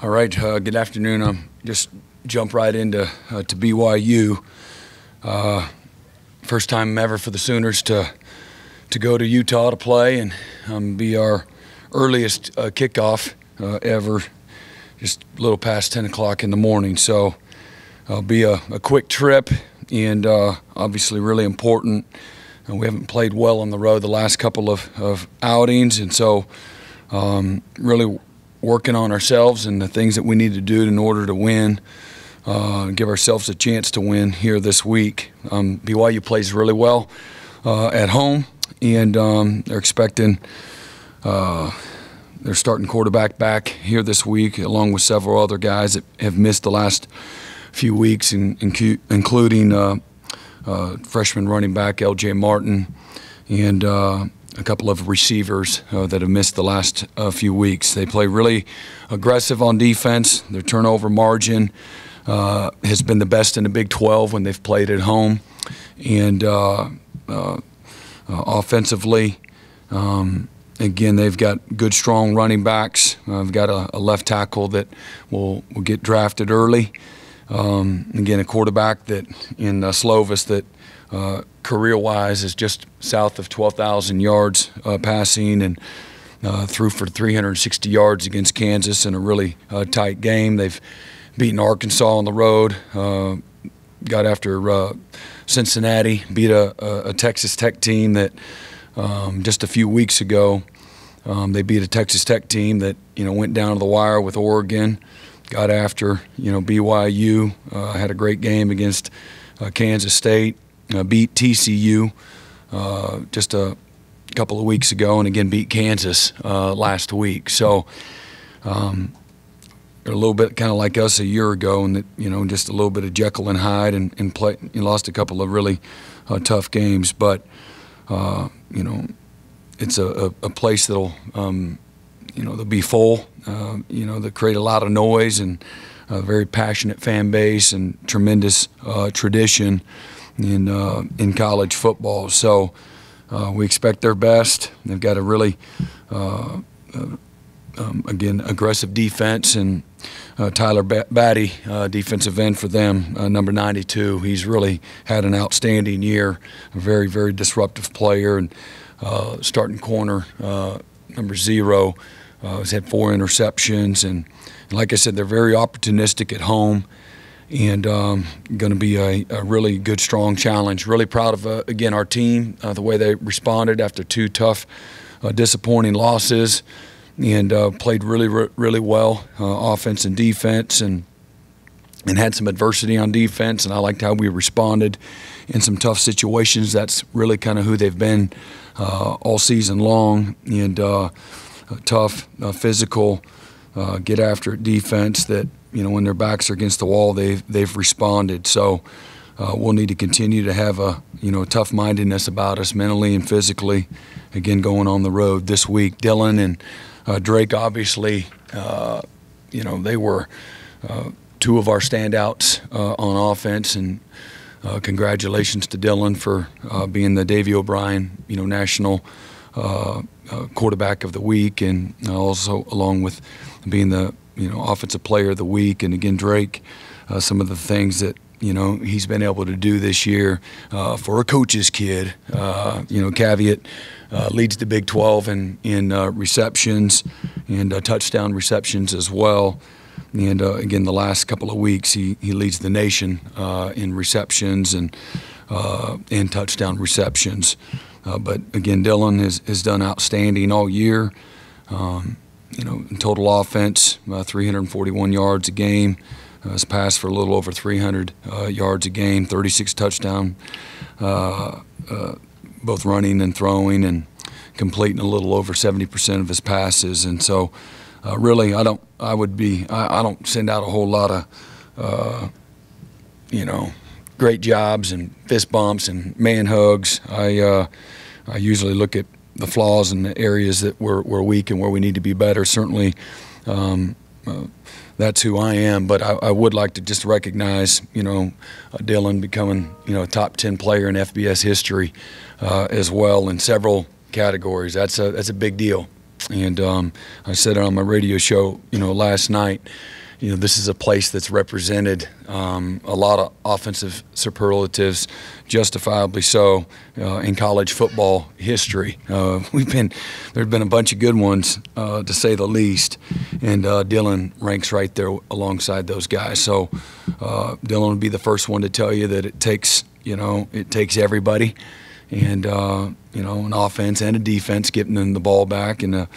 All right, good afternoon. Just jump right into to BYU. First time ever for the Sooners to go to Utah to play and be our earliest kickoff ever, just a little past 10 o'clock in the morning. So it'll be a quick trip and obviously really important. We haven't played well on the road the last couple of outings, and so really working on ourselves and the things that we need to do in order to win, give ourselves a chance to win here this week. BYU plays really well at home, and they're expecting their starting quarterback back here this week, along with several other guys that have missed the last few weeks, including freshman running back L.J. Martin and a couple of receivers that have missed the last few weeks. They play really aggressive on defense. Their turnover margin has been the best in the Big 12 when they've played at home. And offensively, again, they've got good, strong running backs. I've got a left tackle that will get drafted early. Again, a quarterback that in Slovis that career-wise is just south of 12,000 yards passing, and threw for 360 yards against Kansas in a really tight game. They've beaten Arkansas on the road, got after Cincinnati, beat a Texas Tech team that just a few weeks ago they beat a Texas Tech team that went down to the wire with Oregon. Got after BYU, had a great game against Kansas State, beat TCU just a couple of weeks ago, and again beat Kansas last week. So they're a little bit kind of like us a year ago, and just a little bit of Jekyll and Hyde, and lost a couple of really tough games. But it's a place that'll they'll be full. They create a lot of noise, and a very passionate fan base and tremendous tradition in college football. So we expect their best. They've got a really, again, aggressive defense, and Tyler Batty, defensive end for them, number 92. He's really had an outstanding year, a very, very disruptive player, and starting corner, number 0. Has had 4 interceptions, and like I said, they're very opportunistic at home, and going to be a really good, strong challenge. Really proud of, again, our team, the way they responded after 2 tough, disappointing losses, and played really well, offense and defense, and had some adversity on defense, and I liked how we responded in some tough situations. That's really kind of who they've been all season long, and tough, physical, get after it defense that when their backs are against the wall, they've responded. So we'll need to continue to have a tough-mindedness about us mentally and physically. Again, going on the road this week. Dylan and Drake, obviously, they were 2 of our standouts on offense, and congratulations to Dylan for being the Davey O'Brien national quarterback of the week, and also along with being the offensive player of the week. And again, Drake, some of the things that he's been able to do this year for a coach's kid. Caveat, leads the Big 12 in receptions and touchdown receptions as well. And again, the last couple of weeks he leads the nation in receptions and touchdown receptions. But again, Dylan has done outstanding all year. In total offense, 341 yards a game. Has passed for a little over 300 yards a game, 36 touchdowns, both running and throwing, and completing a little over 70% of his passes. And so, really, I don't send out a whole lot of, great jobs and fist bumps and man hugs. I usually look at the flaws and the areas that we're weak and where we need to be better. Certainly, that's who I am. But I would like to just recognize, Dylan becoming, a top 10 player in FBS history as well in several categories. That's a big deal. And I said it on my radio show, last night. This is a place that's represented a lot of offensive superlatives, justifiably so, in college football history. There've been a bunch of good ones, to say the least, and Dylan ranks right there alongside those guys. So Dylan would be the first one to tell you that it takes everybody. And, an offense and a defense getting them the ball back, and a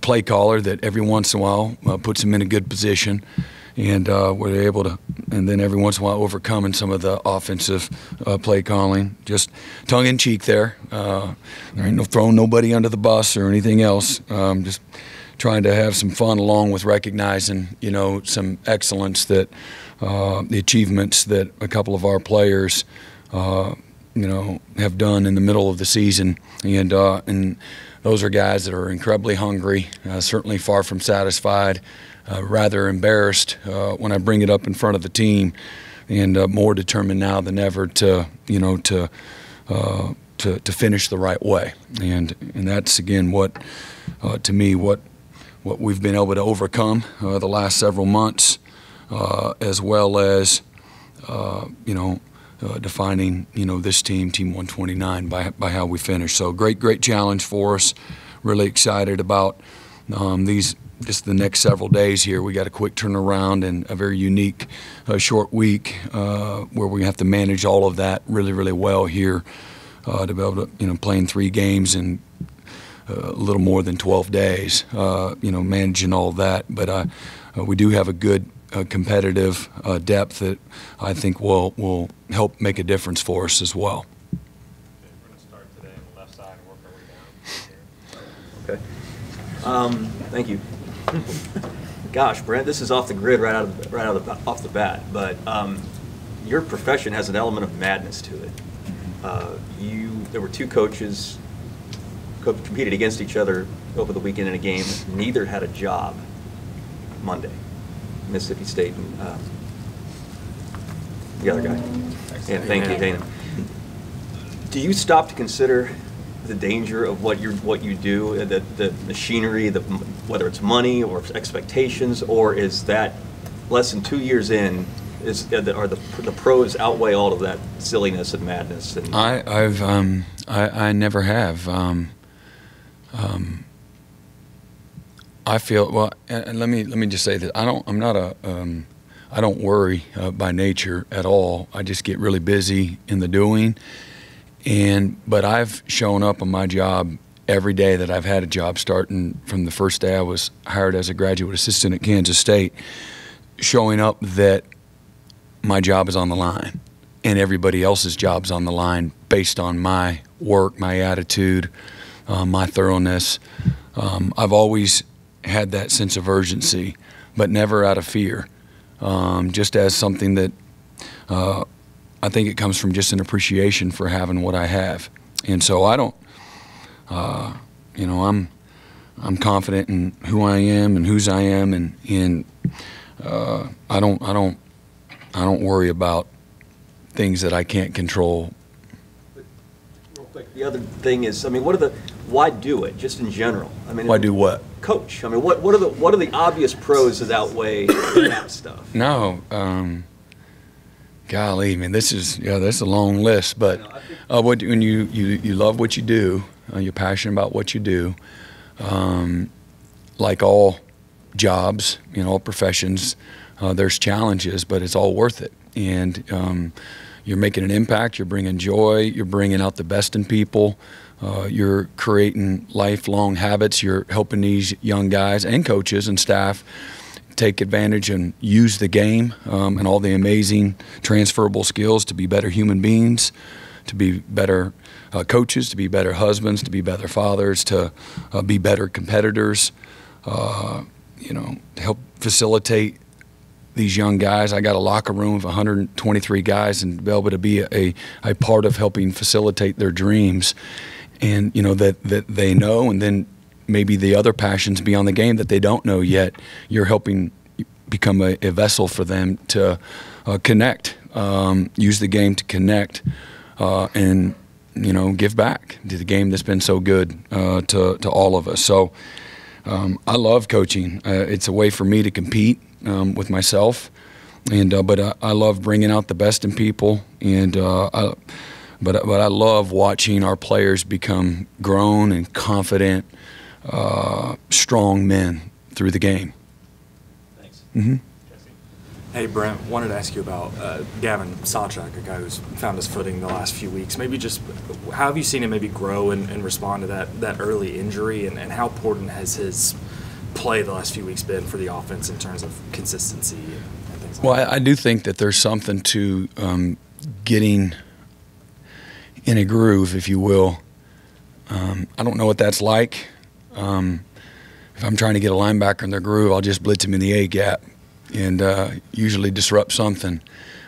play caller that every once in a while puts them in a good position, and where they're able to, and then every once in a while overcoming some of the offensive play calling. Just tongue-in-cheek there. There ain't no throwing nobody under the bus or anything else. Just trying to have some fun along with recognizing, some excellence that the achievements that a couple of our players have done in the middle of the season, and those are guys that are incredibly hungry, certainly far from satisfied, rather embarrassed when I bring it up in front of the team, and more determined now than ever to finish the right way, and that's again what to me what we've been able to overcome the last several months, as well as defining, this team 129, by how we finish. So great challenge for us. Really excited about just the next several days here. We got a quick turnaround and a very unique short week where we have to manage all of that really, really well here to be able to, playing 3 games in a little more than 12 days, managing all of that. But we do have a good competitive depth that I think will help make a difference for us as well. We're going to start today on the left side and work our way down. Okay. Thank you. Gosh, Brent, this is off the grid off the bat, but your profession has an element of madness to it. There were 2 coaches competed against each other over the weekend in a game. Neither had a job Monday. Mississippi State and the other guy. And thank you, Dana. Do you stop to consider the danger of what you do, the machinery, whether it's money or expectations, or is that less than 2 years in? Are the pros outweigh all of that silliness and madness? And I never have. I feel well, and let me just say that I don't worry by nature at all. I just get really busy in the doing, but I've shown up on my job every day that I've had a job, starting from the first day I was hired as a graduate assistant at Kansas State, showing up that my job is on the line and everybody else's job's on the line based on my work, my attitude, my thoroughness. I've always had that sense of urgency, but never out of fear, just as something that I think it comes from just an appreciation for having what I have. And so I don't, I'm confident in who I am and whose I am, and I don't worry about things that I can't control. But real quick, the other thing is, why do it, just in general? Why do what? Coach. What are the obvious pros that outweigh that stuff? No, golly, this is that's a long list. But when you love what you do, you're passionate about what you do. Like all jobs, all professions, there's challenges, but it's all worth it. And you're making an impact. You're bringing joy. You're bringing out the best in people. You're creating lifelong habits. You're helping these young guys and coaches and staff take advantage and use the game and all the amazing transferable skills to be better human beings, to be better coaches, to be better husbands, to be better fathers, to be better competitors, to help facilitate these young guys. I got a locker room of 123 guys, and to be able to be a part of helping facilitate their dreams. And that they know, and then maybe the other passions beyond the game that they don't know yet, you're helping become a vessel for them to connect, use the game to connect, and give back to the game that's been so good to all of us. So I love coaching. It's a way for me to compete with myself, and but I love bringing out the best in people, and but I love watching our players become grown and confident, strong men through the game. Thanks. Mm-hmm. Jesse? Hey, Brent, wanted to ask you about Gavin Sawchuk, a guy who's found his footing the last few weeks. Maybe just how have you seen him maybe grow and respond to that early injury, and how important has his play the last few weeks been for the offense in terms of consistency and things like that? Well, I do think that there's something to getting in a groove, if you will. I don't know what that's like. If I'm trying to get a linebacker in their groove, I'll just blitz him in the A gap and usually disrupt something.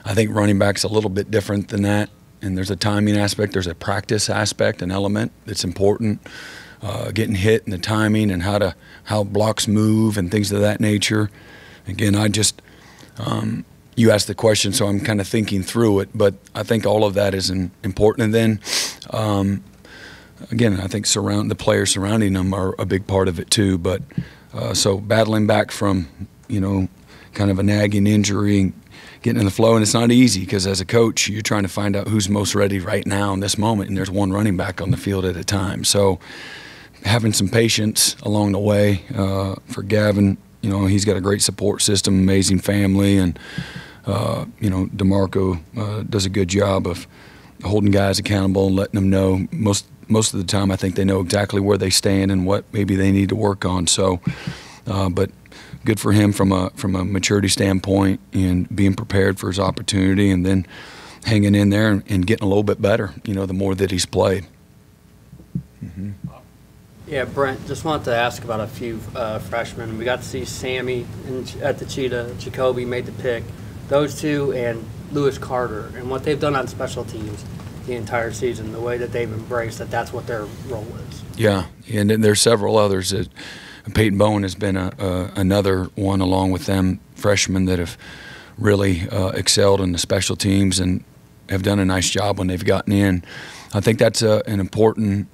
I think running back's a little bit different than that, and there's a timing aspect, there's a practice aspect, an element that's important. Getting hit and the timing and how blocks move and things of that nature. Again, you asked the question, so I'm kind of thinking through it, but I think all of that is important. And then, again, I think the players surrounding them are a big part of it too. But so battling back from, kind of a nagging injury and getting in the flow, and it's not easy because as a coach, you're trying to find out who's most ready right now in this moment, and there's one running back on the field at a time. So having some patience along the way for Gavin. He's got a great support system, amazing family, and DeMarco does a good job of holding guys accountable and letting them know. Most of the time, I think they know exactly where they stand and what maybe they need to work on. So, but good for him from a maturity standpoint and being prepared for his opportunity, and then hanging in there and getting a little bit better. The more that he's played. Mm-hmm. Yeah, Brent, just wanted to ask about a few freshmen. We got to see Sammy at the Cheetah. Jacoby made the pick. Those two and Lewis Carter, and what they've done on special teams the entire season, the way that they've embraced that's what their role is. Yeah, and then there's several others. Peyton Bowen has been another one along with them, freshmen that have really excelled in the special teams and have done a nice job when they've gotten in. I think that's an important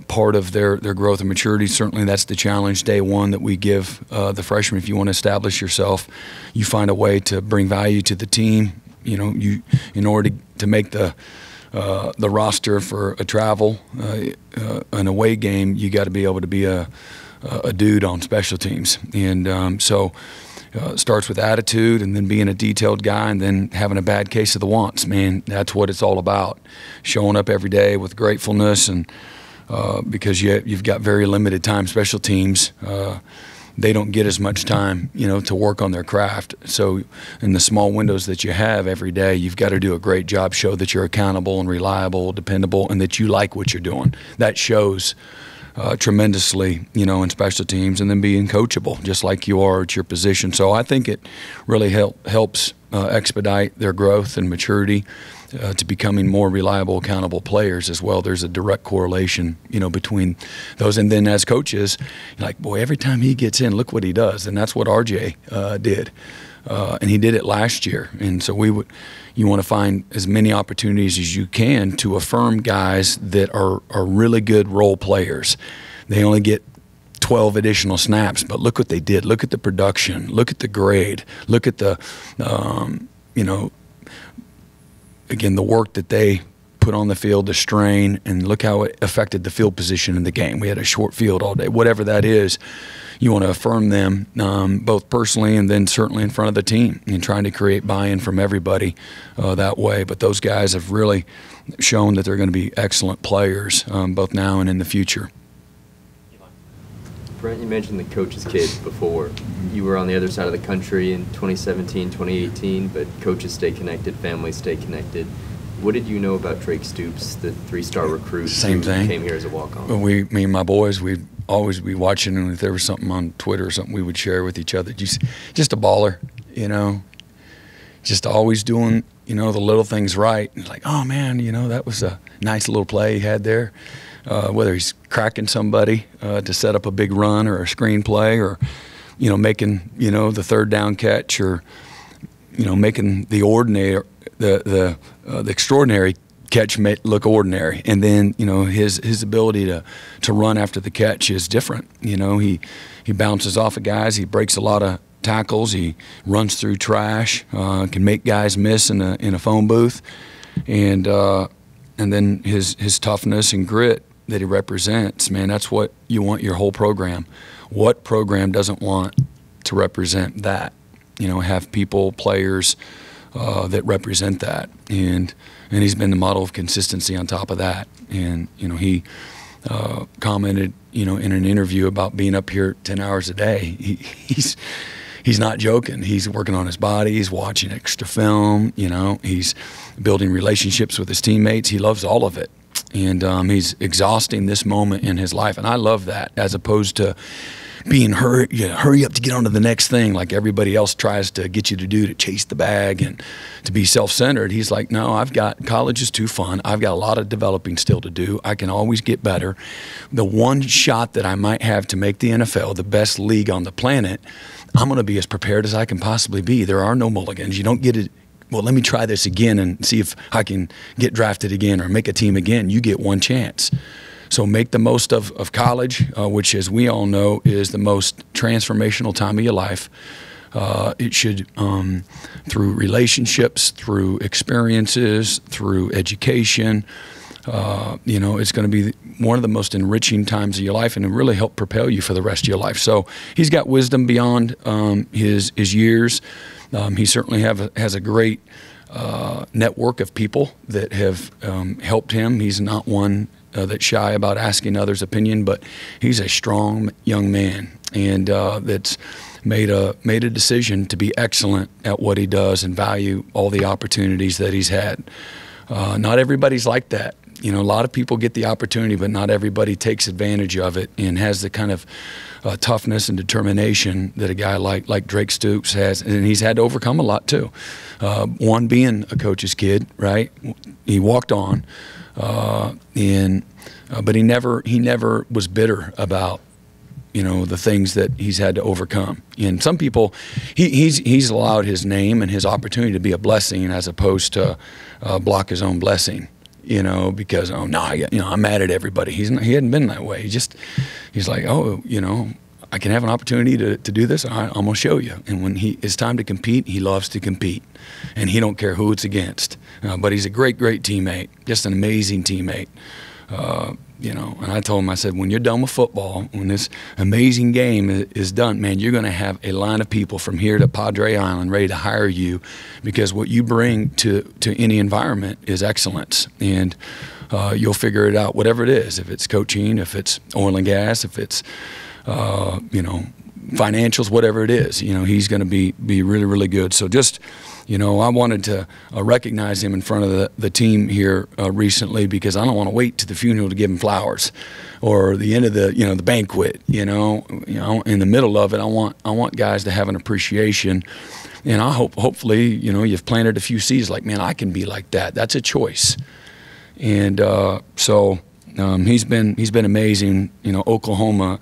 part of their growth and maturity. Certainly that's the challenge day one that we give the freshmen. If you want to establish yourself, you find a way to bring value to the team. In order to make the roster for a travel, an away game, you got to be able to be a dude on special teams. And so it starts with attitude, and then being a detailed guy, and then having a bad case of the wants. Man, that's what it's all about. Showing up every day with gratefulness, and because you've got very limited time. Special teams, they don't get as much time, to work on their craft. So in the small windows that you have every day, you've got to do a great job, show that you're accountable and reliable, dependable, and that you like what you're doing. That shows tremendously, in special teams, and then being coachable, just like you are at your position. So I think it really helps expedite their growth and maturity to becoming more reliable, accountable players as well. There's a direct correlation, between those. And then as coaches, you're like, boy, every time he gets in, look what he does. And that's what RJ did. And he did it last year. And so you want to find as many opportunities as you can to affirm guys that are really good role players. They only get 12 additional snaps, but look what they did. Look at the production. Look at the grade. Look at the, again, the work that they put on the field, the strain, and look how it affected the field position in the game. We had a short field all day. Whatever that is, you want to affirm them both personally and then certainly in front of the team, and trying to create buy-in from everybody that way. But those guys have really shown that they're going to be excellent players both now and in the future. Brent, you mentioned the coach's kid before. You were on the other side of the country in 2017, 2018, but coaches stay connected, families stay connected. What did you know about Drake Stoops, the three-star recruit Same thing. who came here as a walk-on? Well, me and my boys, we'd always be watching, and if there was something on Twitter or something, we would share with each other. Just a baller, just always doing, the little things right. And like, oh, man, that was a nice little play he had there. Whether he's cracking somebody to set up a big run or a screen play, or making the third down catch, or making the ordinary, the extraordinary catch may look ordinary, and then his ability to run after the catch is different. He bounces off of guys, he breaks a lot of tackles, he runs through trash, can make guys miss in a phone booth, and then his toughness and grit that he represents, man, that's what you want your whole program. What program doesn't want to represent that? Have people, players that represent that, and he's been the model of consistency on top of that. And he commented, in an interview about being up here 10 hours a day. He's not joking. He's working on his body. He's watching extra film. He's building relationships with his teammates. He loves all of it, and he's exhausting this moment in his life. And I love that, as opposed to being hurry up to get on to the next thing like everybody else tries to get you to do, to chase the bag and to be self-centered. He's like, no, college is too fun. I've got a lot of developing still to do. I can always get better. The one shot that I might have to make the NFL, the best league on the planet, I'm going to be as prepared as I can possibly be. There are no mulligans. You don't get it. Well, let me try this again and see if I can get drafted again or make a team again. You get one chance. So make the most of college, which, as we all know, is the most transformational time of your life. It should, through relationships, through experiences, through education, it's going to be one of the most enriching times of your life, and it really help propel you for the rest of your life. So he's got wisdom beyond his years. He certainly has a great network of people that have helped him. He's not one that's shy about asking others' opinion, but he's a strong young man, and that's made a decision to be excellent at what he does and value all the opportunities that he's had. Not everybody's like that. A lot of people get the opportunity, but not everybody takes advantage of it and has the kind of toughness and determination that a guy like Drake Stoops has, and he's had to overcome a lot too. One, being a coach's kid, right? He walked on. But he never was bitter about the things that he's had to overcome. And some people, he's allowed his name and his opportunity to be a blessing as opposed to block his own blessing. Because I'm mad at everybody. He hadn't been that way. He's like, I can have an opportunity to do this. I'm gonna show you. And when it's time to compete, he loves to compete, and he don't care who it's against. But he's a great teammate, just an amazing teammate. And I told him, I said, when you're done with football, when this amazing game is done, man, you're going to have a line of people from here to Padre Island ready to hire you, because what you bring to any environment is excellence. And you'll figure it out, whatever it is, if it's coaching, if it's oil and gas, if it's financials, whatever it is, he's going to be really good. So just, I wanted to recognize him in front of the team here recently, because I don't want to wait to the funeral to give him flowers, or the end of the banquet. In the middle of it, I want guys to have an appreciation, and I hopefully you've planted a few seeds. Like, man, I can be like that. That's a choice, and so he's been amazing. Oklahoma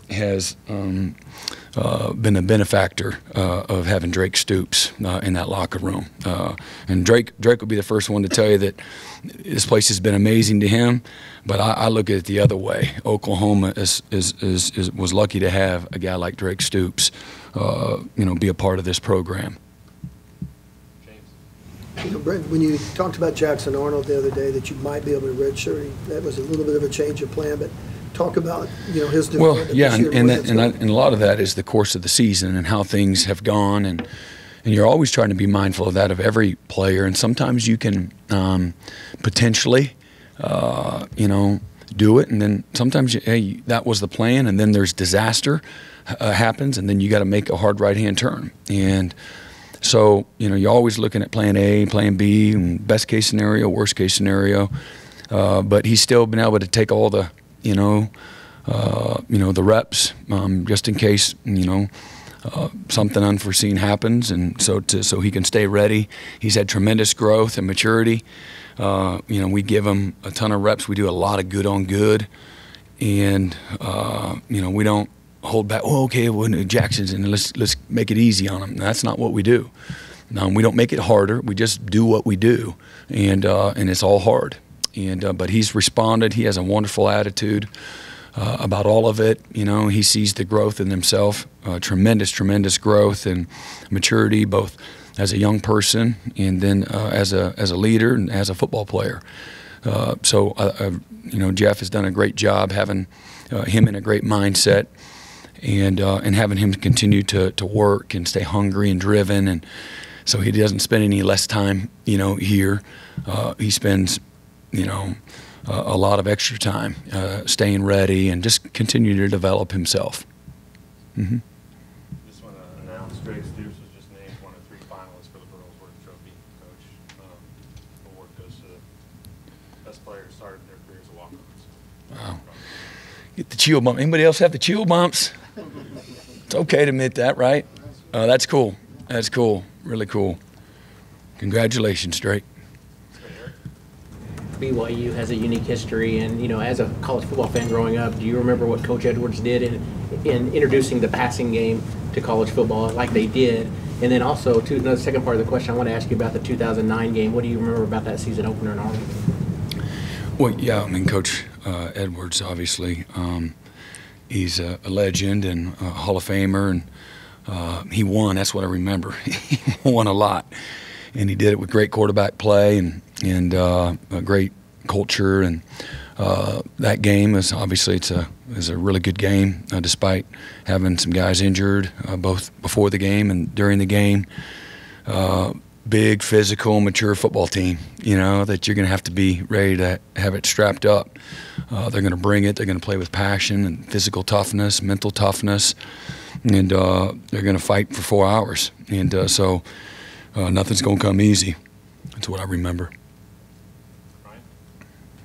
has been a benefactor of having Drake Stoops in that locker room. And Drake would be the first one to tell you that this place has been amazing to him. But I look at it the other way. Oklahoma was lucky to have a guy like Drake Stoops, be a part of this program. Brent, when you talked about Jackson Arnold the other day, that you might be able to redshirt, that was a little bit of a change of plan, but talk about his development. Well, yeah, this year, and a lot of that is the course of the season and how things have gone, and you're always trying to be mindful of that of every player. And sometimes you can potentially, do it, and then sometimes that was the plan, and then there's disaster happens, and then you got to make a hard right-hand turn. And so you're always looking at plan A, plan B, and best case scenario, worst case scenario. But he's still been able to take all the the reps, just in case, something unforeseen happens, and so he can stay ready. He's had tremendous growth and maturity. We give him a ton of reps. We do a lot of good on good, and we don't hold back. Oh, okay, well, Jackson's in. Let's make it easy on him. That's not what we do. We don't make it harder. We just do what we do, and it's all hard. But he's responded. He has a wonderful attitude about all of it. He sees the growth in himself, tremendous growth and maturity, both as a young person and then as a leader and as a football player. Jeff has done a great job having him in a great mindset and having him continue to work and stay hungry and driven. And so he doesn't spend any less time, here. He spends, a lot of extra time staying ready and just continue to develop himself. Mm-hmm. Just want to announce Drake Stoops was just named one of 3 finalists for the Burlsworth Trophy, Coach. Award goes to the best player who started their career as a walk-on. Wow. Get the chill bump. Anybody else have the chill bumps? It's okay to admit that, right? That's cool. That's cool. Really cool. Congratulations, Drake. BYU has a unique history, and as a college football fan growing up, do you remember what Coach Edwards did in introducing the passing game to college football like they did? And then also, to another second part of the question, I want to ask you about the 2009 game. What do you remember about that season opener in Arlington? Well, yeah, Coach Edwards, obviously, he's a legend and a Hall of Famer, and he won. That's what I remember. He won a lot, and he did it with great quarterback play and a great culture. And that game is obviously it's a really good game, despite having some guys injured both before the game and during the game. Big, physical, mature football team, that you're going to have to be ready to have it strapped up. They're going to bring it. They're going to play with passion and physical toughness, mental toughness, and they're going to fight for 4 hours. And so nothing's going to come easy. That's what I remember.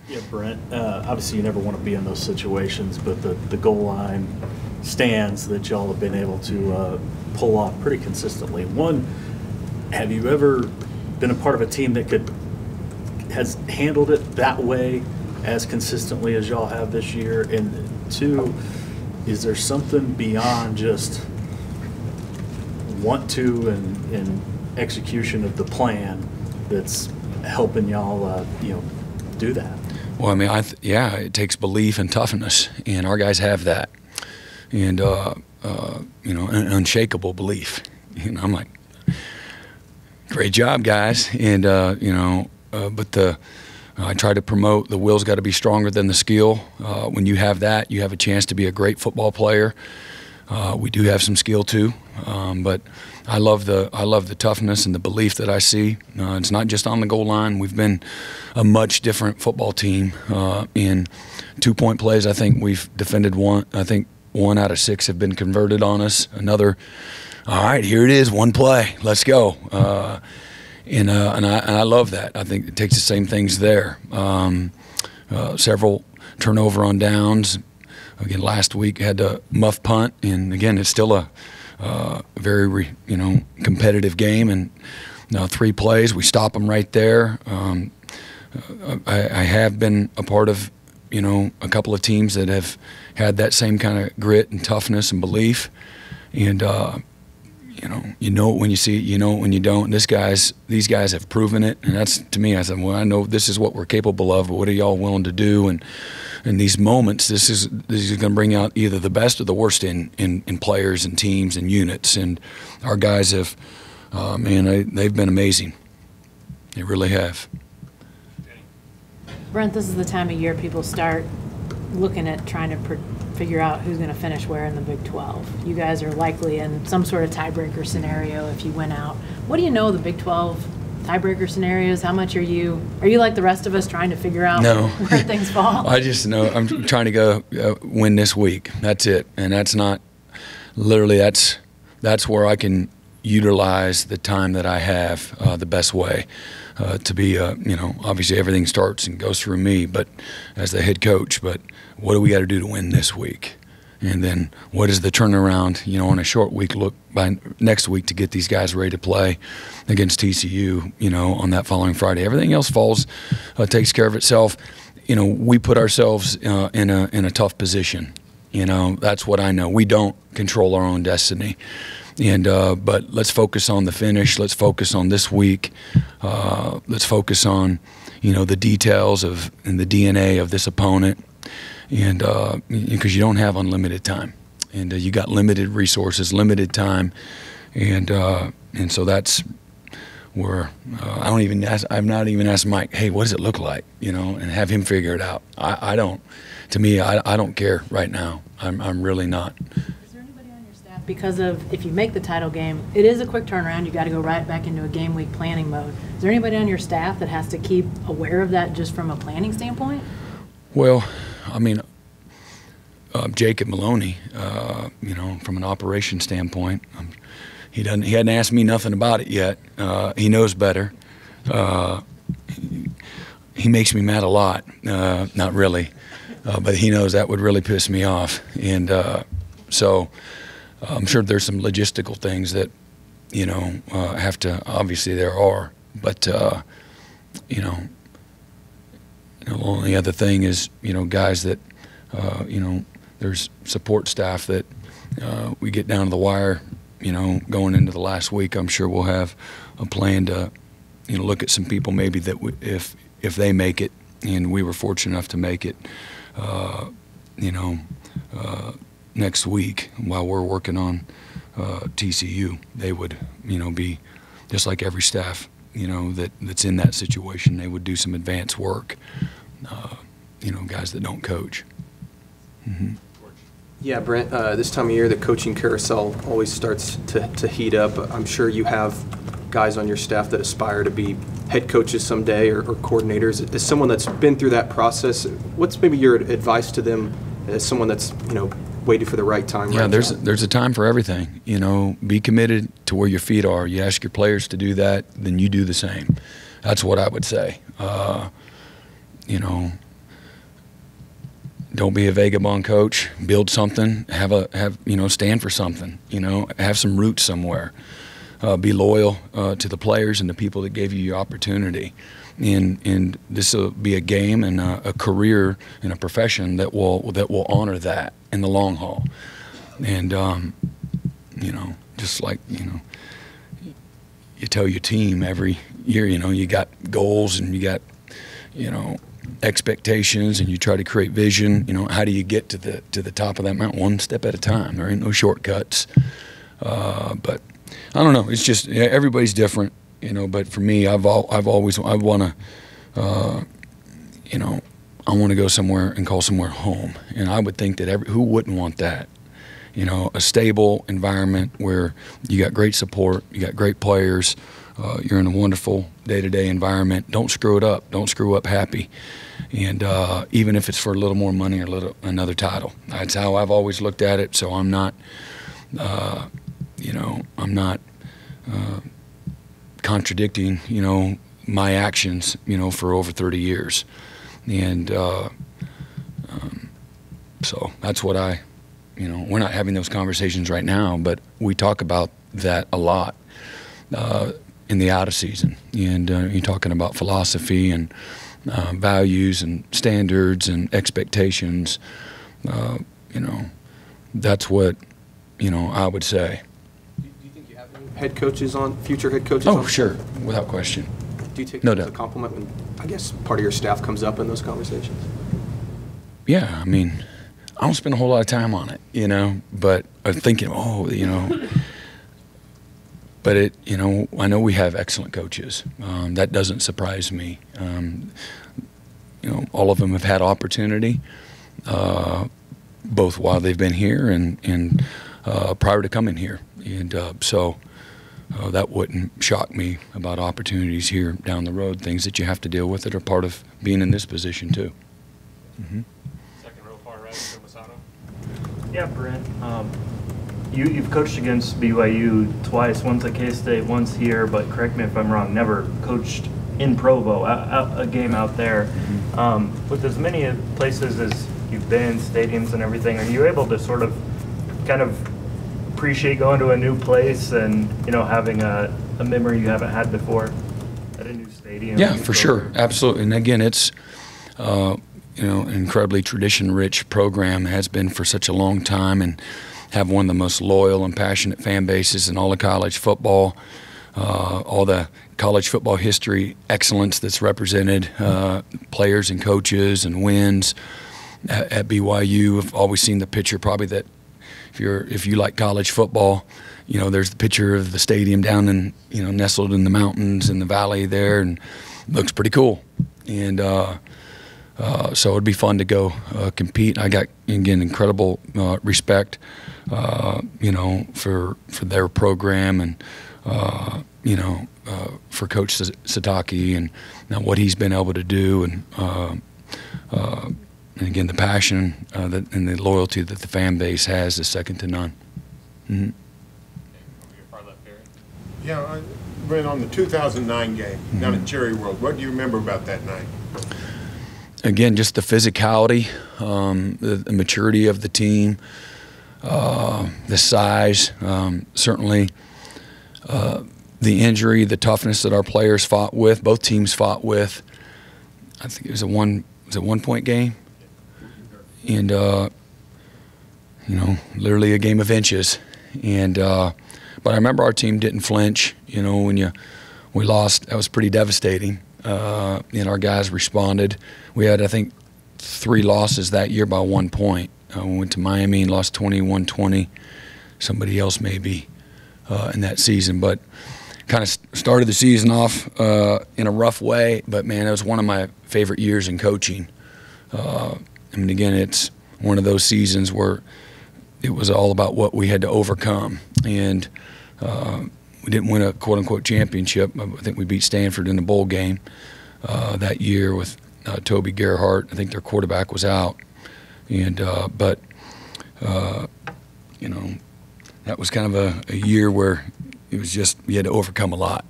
Yeah, Brent, obviously you never want to be in those situations, but the goal line stands that y'all have been able to pull off pretty consistently. One, have you ever been a part of a team that has handled it that way as consistently as y'all have this year? And 2, is there something beyond just want to and execution of the plan that's helping y'all do that? Well, yeah, it takes belief and toughness, and our guys have that, and an unshakable belief. I'm like, great job, guys, and but I try to promote the will's got to be stronger than the skill. When you have that, you have a chance to be a great football player. We do have some skill too, but I love the toughness and the belief that I see. It's not just on the goal line. We've been a much different football team in 2-point plays. I think we've defended one. I think 1 out of 6 have been converted on us. Another, all right, here it is, 1 play, let's go. And I love that. I think it takes the same things there. Several turnover on downs. Again, last week had a muff punt, and again, it's still a very competitive game. And 3 plays, we stop them right there. I have been a part of a couple of teams that have had that same kind of grit and toughness and belief, and you know it when you see it, you know it when you don't. These guys have proven it, and that's, to me, I said, well, I know this is what we're capable of, but what are y'all willing to do? And in these moments, this is going to bring out either the best or the worst in players and teams and units. And our guys have, they've been amazing. They really have. Brent, this is the time of year people start looking at trying to figure out who's going to finish where in the Big 12. You guys are likely in some sort of tiebreaker scenario if you win out. What do you know of the Big 12 tiebreaker scenarios? How much are you like the rest of us trying to figure out where things fall? I just know I'm trying to go win this week. That's it. And that's not literally, that's where I can utilize the time that I have the best way to be, obviously everything starts and goes through me, but as the head coach, but what do we got to do to win this week? And then what is the turnaround, on a short week look by next week to get these guys ready to play against TCU, on that following Friday. Everything else takes care of itself. We put ourselves in a tough position. That's what I know. We don't control our own destiny. And but let's focus on the finish. Let's focus on this week. Let's focus on, the details and the DNA of this opponent, and because you don't have unlimited time, and you got limited resources, limited time, and so that's where I've not even asked Mike, hey, what does it look like, and have him figure it out. I don't. To me, I don't care right now. I'm really not. Because of, if you make the title game, it is a quick turnaround. You got to go right back into a game week planning mode. Is there anybody on your staff that has to keep aware of that just from a planning standpoint? Well, I mean, Jacob Maloney, from an operation standpoint, he hadn't asked me nothing about it yet. He knows better. He makes me mad a lot. Not really, but he knows that would really piss me off, and so. I'm sure there's some logistical things that, have to, obviously there are, but, the only other thing is, guys that, there's support staff that we get down to the wire, going into the last week. I'm sure we'll have a plan to, look at some people maybe that if they make it, and we were fortunate enough to make it, next week while we're working on TCU, they would, be just like every staff, that's in that situation. They would do some advanced work, guys that don't coach. Mm-hmm. Yeah, Brent, this time of year, the coaching carousel always starts to heat up. I'm sure you have guys on your staff that aspire to be head coaches someday or coordinators. As someone that's been through that process, what's maybe your advice to them as someone that's, waiting for the right time? Yeah, there's a time for everything. Be committed to where your feet are. You ask your players to do that, then you do the same. That's what I would say. Don't be a vagabond coach. Build something. Stand for something. Have some roots somewhere. Be loyal to the players and the people that gave you your opportunity. And this will be a game and a career and a profession that will honor that in the long haul. And just like you tell your team every year, you got goals and you got expectations, and you try to create vision. How do you get to the top of that mountain? One step at a time. There ain't no shortcuts. But I don't know. It's just everybody's different. But for me, I want to, I want to go somewhere and call somewhere home. And I would think that who wouldn't want that? A stable environment where you got great support, you got great players, you're in a wonderful day-to-day environment. Don't screw it up. Don't screw up happy. And even if it's for a little more money or another title, that's how I've always looked at it. So I'm not, contradicting, my actions, for over 30 years. And so that's what we're not having those conversations right now, but we talk about that a lot in the out of season. And you're talking about philosophy and values and standards and expectations. That's what, I would say. Head coaches future head coaches? Oh, sure, without question. Do you take that as a compliment when, I guess, part of your staff comes up in those conversations? Yeah, I mean, I don't spend a whole lot of time on it, but I'm thinking, but I know we have excellent coaches. That doesn't surprise me. All of them have had opportunity, both while they've been here and prior to coming here. And so that wouldn't shock me about opportunities here down the road. Things that you have to deal with that are part of being in this position too. Mm-hmm. Second row far right, Joe Masato. Yeah, Brent. You've coached against BYU twice, once at K-State, once here, but correct me if I'm wrong, never coached in Provo, a game out there. With as many places as you've been, stadiums and everything, are you able to sort of kind of appreciate going to a new place and, having a memory you haven't had before at a new stadium? Yeah, for sure. Absolutely. And again, it's, an incredibly tradition-rich program, has been for such a long time. And, have one of the most loyal and passionate fan bases in all of college football. All the college football history excellence that's represented, players and coaches and wins at BYU. I've always seen the picture, probably, that if you like college football, you know, there's the picture of the stadium down in, you know, nestled in the mountains in the valley there, and it looks pretty cool. And so it'd be fun to go compete. I got, again, incredible respect, you know, for their program, and you know, for Coach Satake and what he's been able to do, and again, the passion and the loyalty that the fan base has is second to none. Mm-hmm. Yeah, Brent, on the 2009 game down at Cherry World, what do you remember about that night? Again, just the physicality, the maturity of the team, the size, certainly the injury, the toughness that our players fought with, both teams fought with. I think it was a one-point game, and you know, literally a game of inches. And but I remember our team didn't flinch. You know, when we lost, that was pretty devastating. And our guys responded. We had, I think, 3 losses that year by 1 point. We went to Miami and lost 21-20. Somebody else maybe in that season, but kind of started the season off in a rough way. But man, it was one of my favorite years in coaching. I mean, again, it's one of those seasons where it was all about what we had to overcome, and we didn't win a quote-unquote championship. I think we beat Stanford in the bowl game that year with Toby Gerhardt. I think their quarterback was out, and but you know, that was kind of a year where it was just, we had to overcome a lot,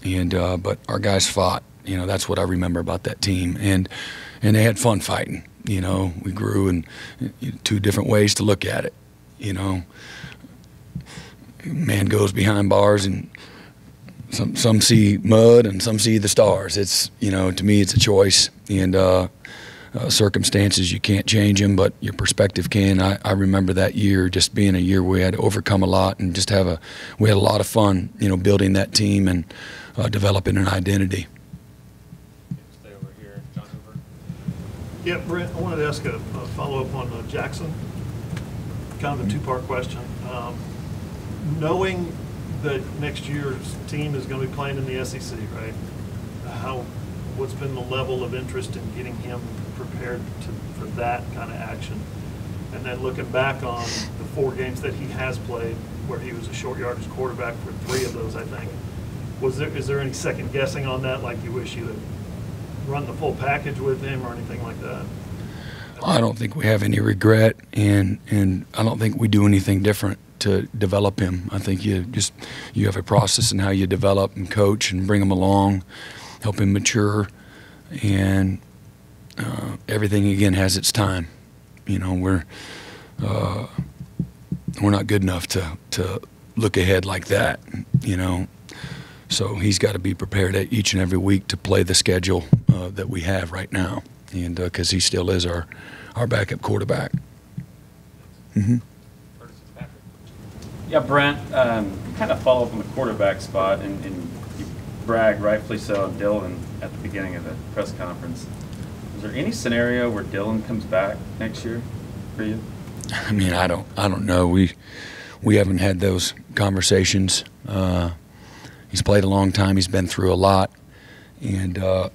and but our guys fought. You know, that's what I remember about that team, and they had fun fighting. You know, we grew in 2 different ways to look at it. You know, man goes behind bars, and some see mud and some see the stars. It's, you know, to me, it's a choice, and circumstances, you can't change them, but your perspective can. I remember that year just being a year where we had to overcome a lot, and just we had a lot of fun, you know, building that team and developing an identity. Stay over here, John over. Yeah, Brent, I wanted to ask a follow-up on Jackson. Kind of a 2-part question. Knowing that next year's team is going to be playing in the SEC, right? What's been the level of interest in getting him prepared for that kind of action? And then looking back on the 4 games that he has played, where he was a short yardage quarterback for 3 of those, I think. Is there any second guessing on that? Like, you wish you had run the full package with him or anything like that? I don't think we have any regret, and I don't think we do anything different to develop him. I think you have a process in how you develop and coach and bring him along, help him mature, and everything, again, has its time. You know, we're not good enough to look ahead like that, you know. So he's got to be prepared each and every week to play the schedule that we have right now, and because he still is our backup quarterback. Mm-hmm. Yeah, Brent, kind of follow up on the quarterback spot, and you bragged, rightfully so, of Dylan at the beginning of the press conference. Is there any scenario where Dylan comes back next year for you? I mean, I don't know. We haven't had those conversations. He's played a long time. He's been through a lot, and I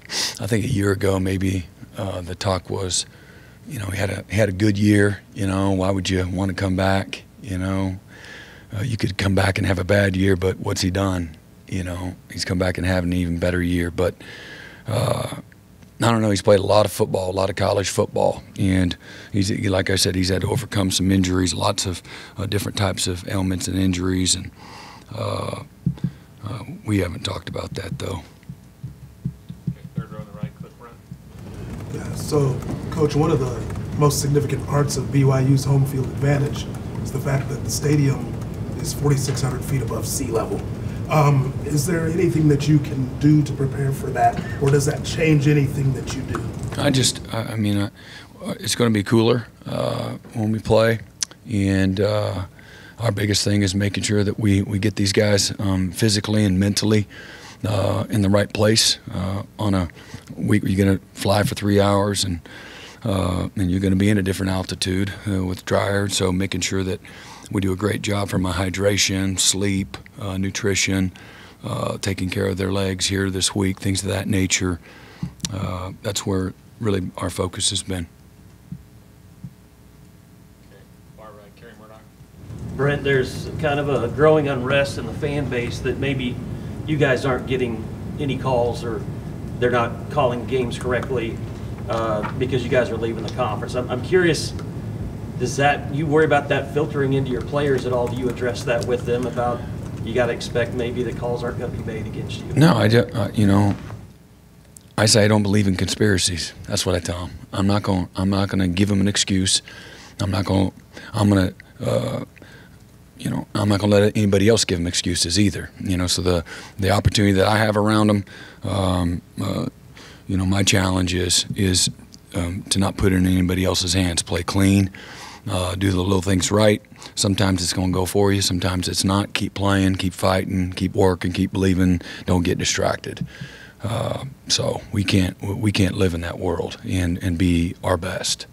think a year ago maybe the talk was, you know, he had a good year. You know, why would you want to come back? You know, you could come back and have a bad year, but what's he done? You know, he's come back and have an even better year. But I don't know. He's played a lot of football, a lot of college football, and he's, like I said, he's had to overcome some injuries, lots of different types of ailments and injuries, and we haven't talked about that though. Third row on the right, Cliff Brent. Yeah, so, Coach, one of the most significant parts of BYU's home field advantage is the fact that the stadium is 4,600 feet above sea level. Is there anything that you can do to prepare for that, or does that change anything that you do? I mean, it's going to be cooler when we play, and our biggest thing is making sure that we get these guys physically and mentally in the right place. On a week, you're going to fly for 3 hours, and you're going to be in a different altitude with dryer. So making sure that we do a great job from a hydration, sleep, nutrition, taking care of their legs here this week, things of that nature. That's where really our focus has been. Brent, there's kind of a growing unrest in the fan base that maybe you guys aren't getting any calls or they're not calling games correctly because you guys are leaving the conference. I'm curious, you worry about that filtering into your players at all? Do you address that with them about you got to expect maybe the calls aren't going to be made against you? No, I say I don't believe in conspiracies. That's what I tell them. I'm not going to give them an excuse. I'm not going to let anybody else give them excuses either. So the opportunity that I have around them, my challenge is to not put it in anybody else's hands. Play clean, do the little things right. Sometimes it's going to go for you. Sometimes it's not. Keep playing, keep fighting, keep working, keep believing. Don't get distracted. So we can't live in that world and be our best.